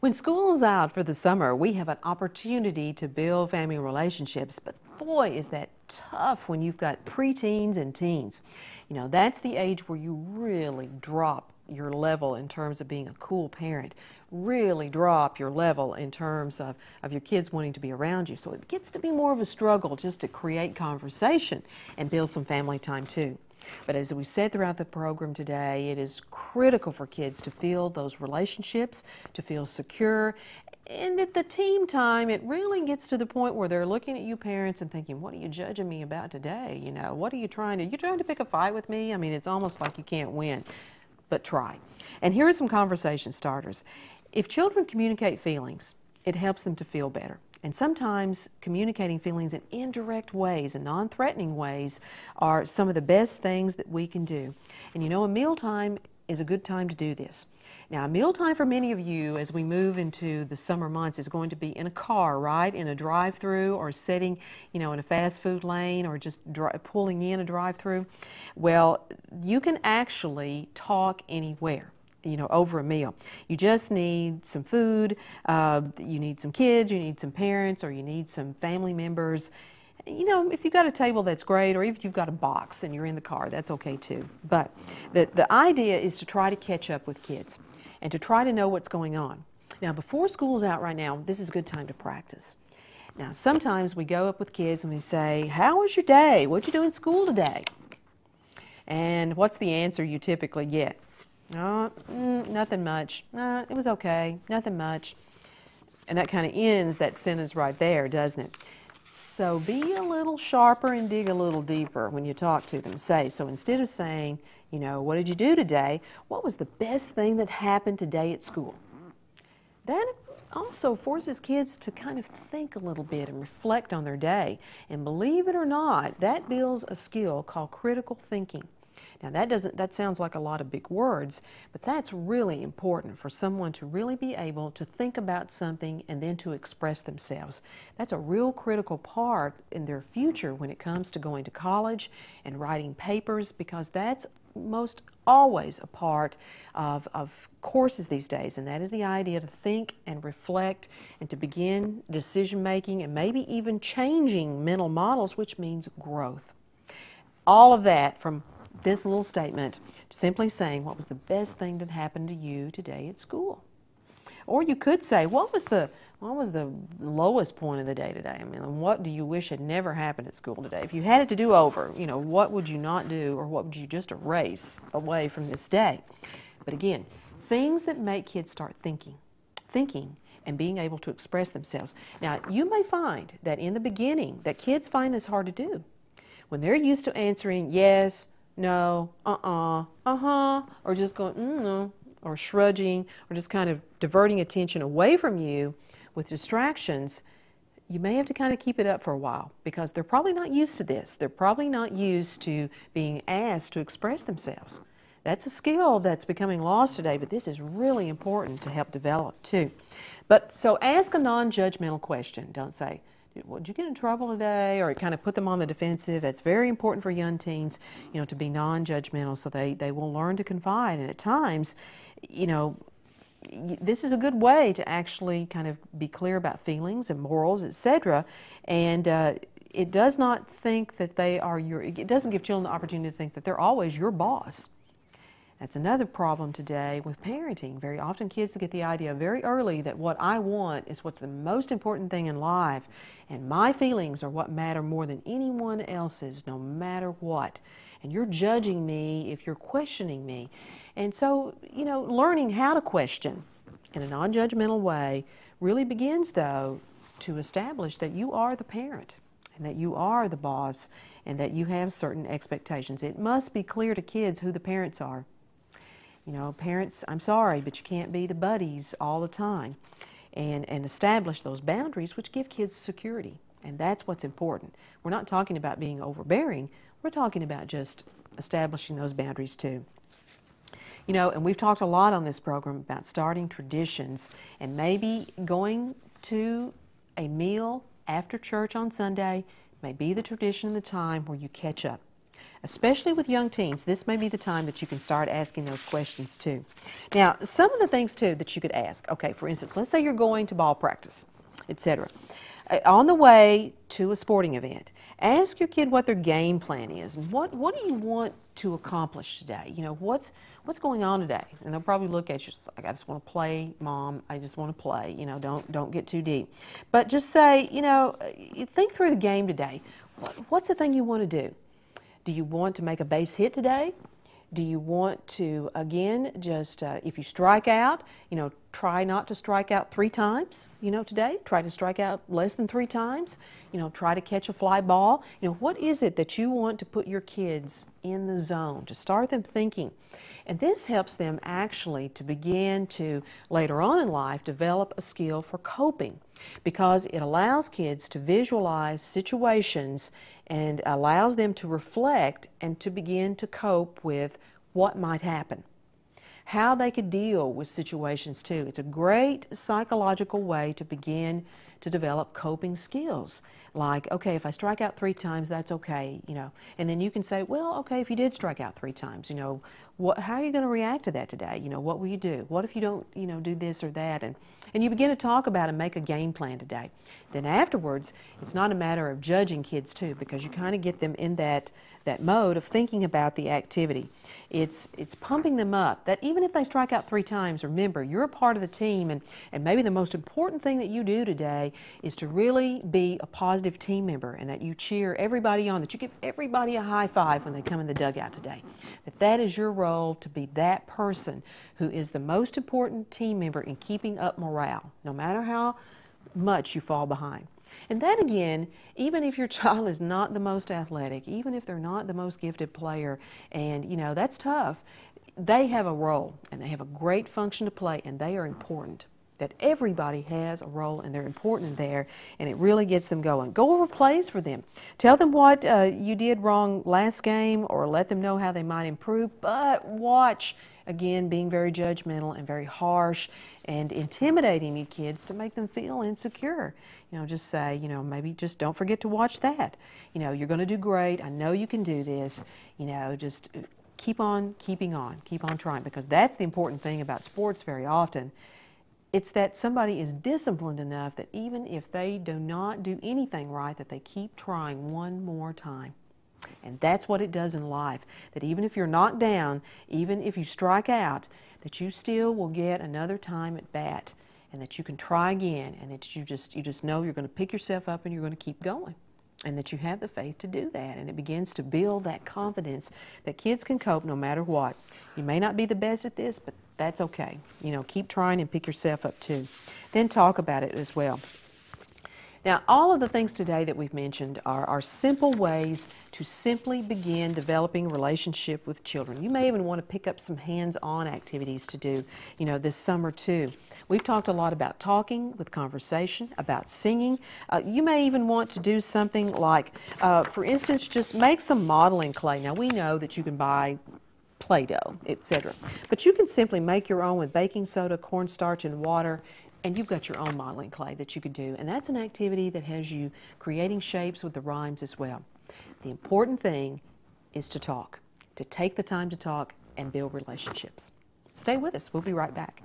When school's out for the summer, we have an opportunity to build family relationships, but boy, is that tough when you've got preteens and teens. You know, that's the age where you really drop your level in terms of being a cool parent, really drop your level in terms of your kids wanting to be around you. So it gets to be more of a struggle just to create conversation and build some family time too. But as we said throughout the program today, it is critical for kids to feel those relationships, to feel secure. And at the teen time, it really gets to the point where they're looking at you parents and thinking, what are you judging me about today? You know, what are you trying to pick a fight with me? I mean, it's almost like you can't win, but try. And here are some conversation starters. If children communicate feelings, it helps them to feel better. And sometimes communicating feelings in indirect ways and non-threatening ways are some of the best things that we can do. And you know, a mealtime is a good time to do this. Now, a mealtime for many of you as we move into the summer months is going to be in a car, right? In a drive-through or sitting, you know, in a fast food lane or just pulling in a drive-through. Well, you can actually talk anywhere, you know, over a meal. You just need some food, you need some kids, you need some parents, or you need some family members. You know, if you've got a table, that's great, or even if you've got a box and you're in the car, that's okay too. But the idea is to try to catch up with kids and to try to know what's going on. Now, before school's out right now, this is a good time to practice. Now, sometimes we go up with kids and we say, how was your day? What'd you do in school today? And what's the answer you typically get? Nothing much. It was okay. Nothing much. And that kind of ends that sentence right there, doesn't it? So be a little sharper and dig a little deeper when you talk to them. So instead of saying, you know, what did you do today? What was the best thing that happened today at school? That also forces kids to kind of think a little bit and reflect on their day. And believe it or not, that builds a skill called critical thinking. Now that sounds like a lot of big words, but that's really important for someone to really be able to think about something and then to express themselves. That's a real critical part in their future when it comes to going to college and writing papers, because that's most always a part of courses these days, and that is the idea to think and reflect and to begin decision making and maybe even changing mental models, which means growth. All of that from this little statement, simply saying what was the best thing that happened to you today at school. Or you could say, what was the lowest point of the day today? I mean, what do you wish had never happened at school today? If you had it to do over, you know, what would you not do, or what would you just erase away from this day? But again, things that make kids start thinking and being able to express themselves. Now, you may find that in the beginning that kids find this hard to do. When they're used to answering yes, no, uh-huh, or just going, no, or shrugging, or just kind of diverting attention away from you with distractions, you may have to kind of keep it up for a while, because they're probably not used to this. They're probably not used to being asked to express themselves. That's a skill that's becoming lost today, but this is really important to help develop too. But so ask a non-judgmental question. Don't say, well, did you get in trouble today? Or kind of put them on the defensive. That's very important for young teens, you know, to be non-judgmental, so they will learn to confide. And at times, you know, this is a good way to actually kind of be clear about feelings and morals, etc. And it does not think that they are it doesn't give children the opportunity to think that they're always your boss. That's another problem today with parenting. Very often kids get the idea very early that what I want is what's the most important thing in life, and my feelings are what matter more than anyone else's, no matter what. And you're judging me if you're questioning me. And so, you know, learning how to question in a non-judgmental way really begins, though, to establish that you are the parent and that you are the boss and that you have certain expectations. It must be clear to kids who the parents are. You know, parents, I'm sorry, but you can't be the buddies all the time. And establish those boundaries, which give kids security. And that's what's important. We're not talking about being overbearing. We're talking about just establishing those boundaries too. You know, and we've talked a lot on this program about starting traditions and maybe going to a meal after church on Sunday may be the tradition and the time where you catch up. especially with young teens, this may be the time that you can start asking those questions too. Now, some of the things too that you could ask, okay, for instance, let's say you're going to ball practice, etc. On the way to a sporting event, ask your kid what their game plan is and what do you want to accomplish today? You know, what's going on today? And they'll probably look at you like, I just want to play, Mom. I just want to play. You know, don't get too deep. But just say, you know, think through the game today. What's the thing you want to do? Do you want to make a base hit today? Do you want to, again, just if you strike out, you know, try not to strike out 3 times, you know, today. Try to strike out less than 3 times. You know, try to catch a fly ball. You know, what is it that you want to put your kids in the zone, to start them thinking? And this helps them actually to begin to, later on in life, develop a skill for coping, because it allows kids to visualize situations and allows them to reflect and to begin to cope with what might happen, how they could deal with situations too. It's a great psychological way to begin to develop coping skills. Like, okay, if I strike out 3 times, that's okay, you know. And then you can say, well, okay, if you did strike out 3 times, you know, how are you going to react to that today? You know, what will you do? What if you don't, you know, do this or that? And you begin to talk about and make a game plan today. Then afterwards, it's not a matter of judging kids too, because you kind of get them in that mode of thinking about the activity. It's pumping them up, that even if they strike out 3 times, remember, you're a part of the team, and maybe the most important thing that you do today is to really be a positive team member, and that you cheer everybody on, that you give everybody a high five when they come in the dugout today. That is your role, to be that person who is the most important team member in keeping up morale, no matter how much you fall behind. And then again, even if your child is not the most athletic, even if they're not the most gifted player, and you know, that's tough, they have a role and they have a great function to play, and they are important. That everybody has a role and they're important there, and it really gets them going. Go over plays for them. Tell them what you did wrong last game, or let them know how they might improve, but watch, again, being very judgmental and very harsh and intimidating you kids to make them feel insecure. You know, just say, you know, maybe just don't forget to watch that. You know, you're going to do great. I know you can do this. You know, just keep on keeping on. Keep on trying, because that's the important thing about sports very often. It's that somebody is disciplined enough that even if they do not do anything right, that they keep trying one more time. And that's what it does in life, that even if you're knocked down, even if you strike out, that you still will get another time at bat, and that you can try again, and that you just know you're going to pick yourself up and you're going to keep going, and that you have the faith to do that. And it begins to build that confidence that kids can cope no matter what. You may not be the best at this, but that's okay. You know, keep trying and pick yourself up too. Then talk about it as well. Now, all of the things today that we've mentioned are simple ways to simply begin developing a relationship with children. You may even want to pick up some hands-on activities to do, you know, this summer too. We've talked a lot about talking with conversation, about singing. You may even want to do something like, for instance, just make some modeling clay. Now, we know that you can buy Play-Doh, etc. But you can simply make your own with baking soda, cornstarch, and water, and you've got your own modeling clay that you could do. And that's an activity that has you creating shapes with the rhymes as well. The important thing is to talk, to take the time to talk and build relationships. Stay with us. We'll be right back.